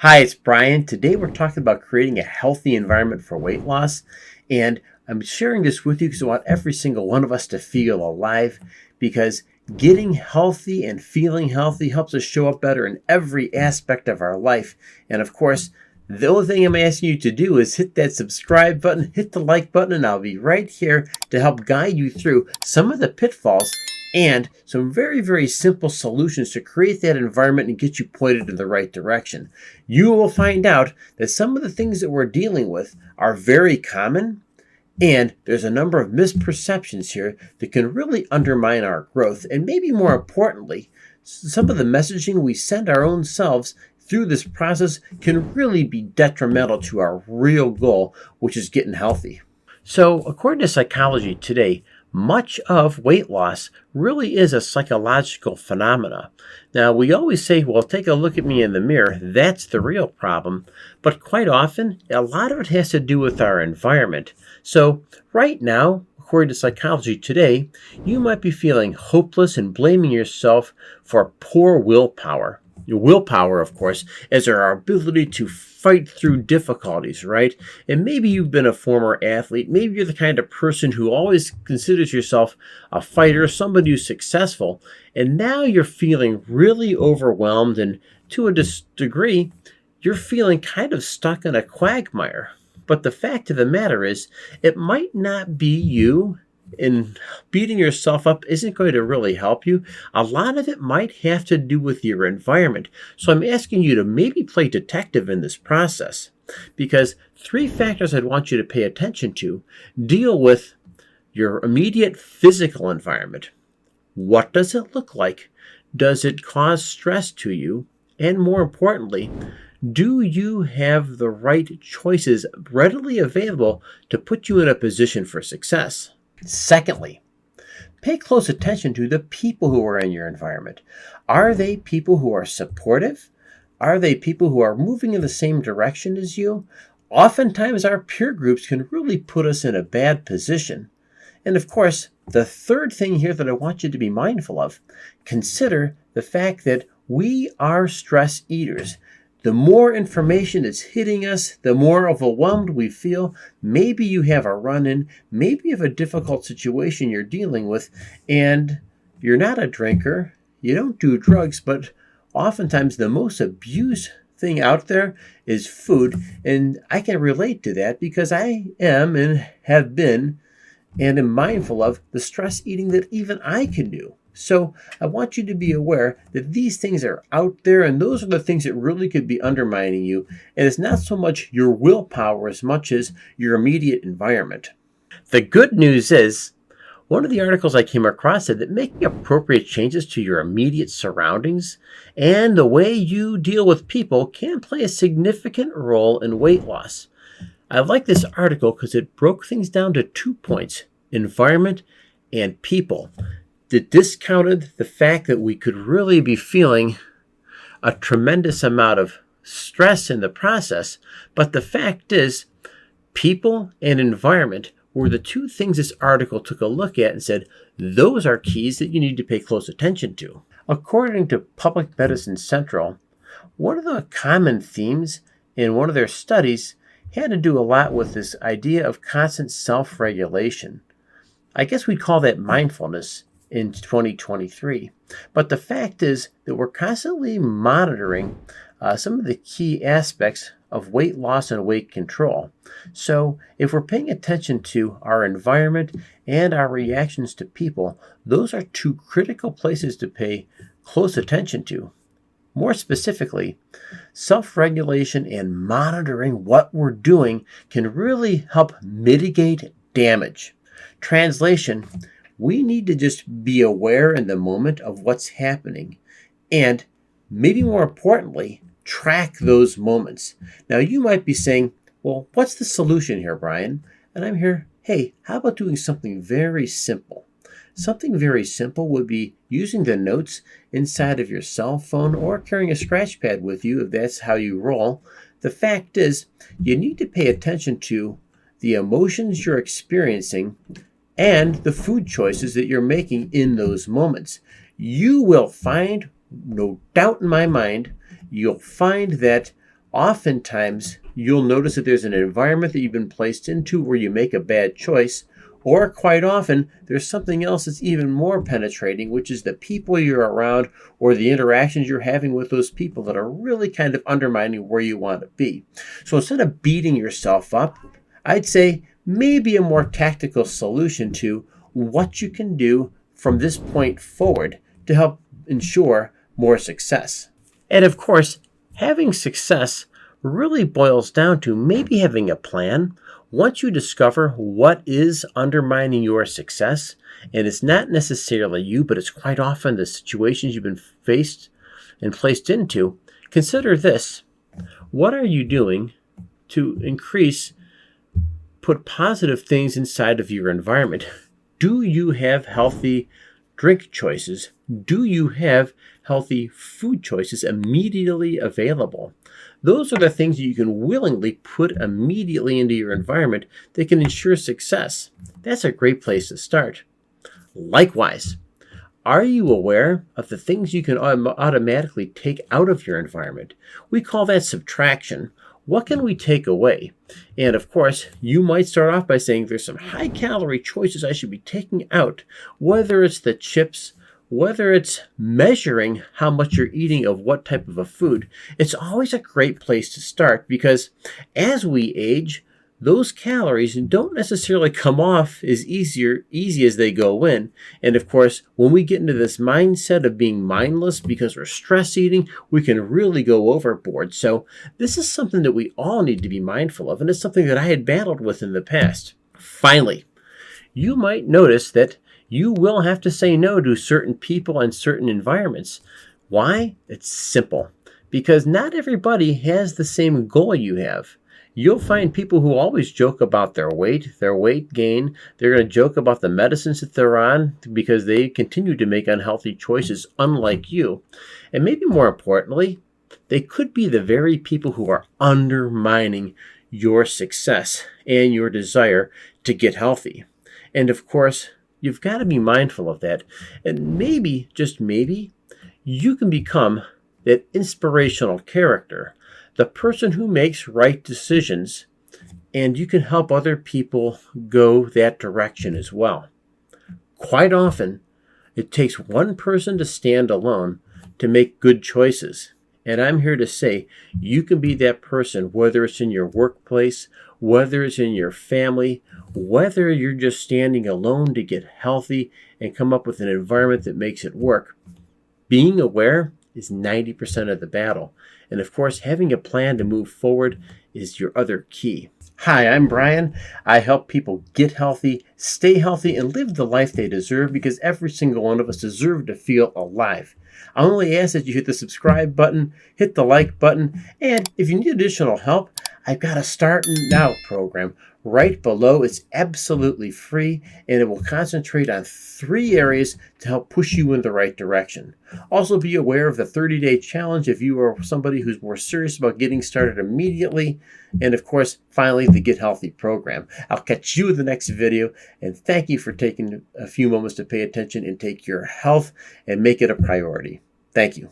Hi, it's Brian. Today we're talking about creating a healthy environment for weight loss. And I'm sharing this with you because I want every single one of us to feel alive, because getting healthy and feeling healthy helps us show up better in every aspect of our life. And of course, the only thing I'm asking you to do is hit that subscribe button, hit the like button, and I'll be right here to help guide you through some of the pitfalls and some very, very simple solutions to create that environment and get you pointed in the right direction. You will find out that some of the things that we're dealing with are very common, and there's a number of misperceptions here that can really undermine our growth. And maybe more importantly, some of the messaging we send our own selves through this process can really be detrimental to our real goal, which is getting healthy. So, according to Psychology Today, much of weight loss really is a psychological phenomena. Now, we always say, well, take a look at me in the mirror. That's the real problem. But quite often, a lot of it has to do with our environment. So right now, according to Psychology Today, you might be feeling hopeless and blaming yourself for poor willpower. Willpower, of course, is our ability to fight through difficulties, right? And maybe you've been a former athlete. Maybe you're the kind of person who always considers yourself a fighter, somebody who's successful. And now you're feeling really overwhelmed, and to a degree, you're feeling kind of stuck in a quagmire. But the fact of the matter is, it might not be you, and beating yourself up isn't going to really help you. A lot of it might have to do with your environment. So I'm asking you to maybe play detective in this process, because three factors I'd want you to pay attention to deal with your immediate physical environment. What does it look like? Does it cause stress to you? And more importantly, do you have the right choices readily available to put you in a position for success? Secondly, pay close attention to the people who are in your environment. Are they people who are supportive? Are they people who are moving in the same direction as you? Oftentimes, our peer groups can really put us in a bad position. And of course, the third thing here that I want you to be mindful of, consider the fact that we are stress eaters. The more information is hitting us, the more overwhelmed we feel. Maybe you have a run-in, maybe you have a difficult situation you're dealing with, and you're not a drinker, you don't do drugs, but oftentimes the most abused thing out there is food. And I can relate to that because I am and have been and am mindful of the stress eating that even I can do. So I want you to be aware that these things are out there, and those are the things that really could be undermining you. And it's not so much your willpower as much as your immediate environment. The good news is, one of the articles I came across said that making appropriate changes to your immediate surroundings and the way you deal with people can play a significant role in weight loss. I like this article because it broke things down to 2 points: environment and people. That discounted the fact that we could really be feeling a tremendous amount of stress in the process. But the fact is, people and environment were the two things this article took a look at and said, those are keys that you need to pay close attention to. According to Public Medicine Central, one of the common themes in one of their studies had to do a lot with this idea of constant self-regulation. I guess we'd call that mindfulness in 2023. But the fact is that we're constantly monitoring some of the key aspects of weight loss and weight control. So if we're paying attention to our environment and our reactions to people, those are two critical places to pay close attention to. More specifically, self-regulation and monitoring what we're doing can really help mitigate damage. Translation: we need to just be aware in the moment of what's happening, and maybe more importantly, track those moments. Now, you might be saying, well, what's the solution here, Brian? And I'm here, hey, how about doing something very simple? Something very simple would be using the notes inside of your cell phone or carrying a scratch pad with you if that's how you roll. The fact is, you need to pay attention to the emotions you're experiencing and the food choices that you're making in those moments. You will find, no doubt in my mind, you'll find that Oftentimes, you'll notice that there's an environment that you've been placed into where you make a bad choice, or quite often, there's something else that's even more penetrating, which is the people you're around or the interactions you're having with those people that are really kind of undermining where you want to be. So instead of beating yourself up, I'd say maybe a more tactical solution to what you can do from this point forward to help ensure more success. And of course, having success really boils down to maybe having a plan. Once you discover what is undermining your success, and it's not necessarily you, but it's quite often the situations you've been faced and placed into, consider this. What are you doing to put positive things inside of your environment? Do you have healthy drink choices? Do you have healthy food choices immediately available? Those are the things that you can willingly put immediately into your environment that can ensure success. That's a great place to start. Likewise, are you aware of the things you can automatically take out of your environment? We call that subtraction. What can we take away? And of course, you might start off by saying there's some high calorie choices I should be taking out, whether it's the chips, whether it's measuring how much you're eating of what type of a food. It's always a great place to start because as we age, those calories don't necessarily come off as easy as they go in. And of course, when we get into this mindset of being mindless because we're stress eating, we can really go overboard. So this is something that we all need to be mindful of, and it's something that I had battled with in the past. Finally, you might notice that you will have to say no to certain people and certain environments. Why? It's simple. Because not everybody has the same goal you have. You'll find people who always joke about their weight gain. They're going to joke about the medicines that they're on because they continue to make unhealthy choices unlike you. And maybe more importantly, they could be the very people who are undermining your success and your desire to get healthy. And of course, you've got to be mindful of that. And maybe, just maybe, you can become that inspirational character, the person who makes right decisions, and you can help other people go that direction as well. Quite often, it takes one person to stand alone to make good choices. And I'm here to say you can be that person, whether it's in your workplace, whether it's in your family, whether you're just standing alone to get healthy and come up with an environment that makes it work. Being aware is 90% of the battle. And of course, having a plan to move forward is your other key. Hi, I'm Brian. I help people get healthy, stay healthy, and live the life they deserve because every single one of us deserves to feel alive. I only ask that you hit the subscribe button, hit the like button, and if you need additional help, I've got a Start Now program right below. It's absolutely free, and it will concentrate on 3 areas to help push you in the right direction. Also, be aware of the 30-day challenge if you are somebody who's more serious about getting started immediately. And of course, finally, the Get Healthy program. I'll catch you in the next video, and thank you for taking a few moments to pay attention and take your health and make it a priority. Thank you.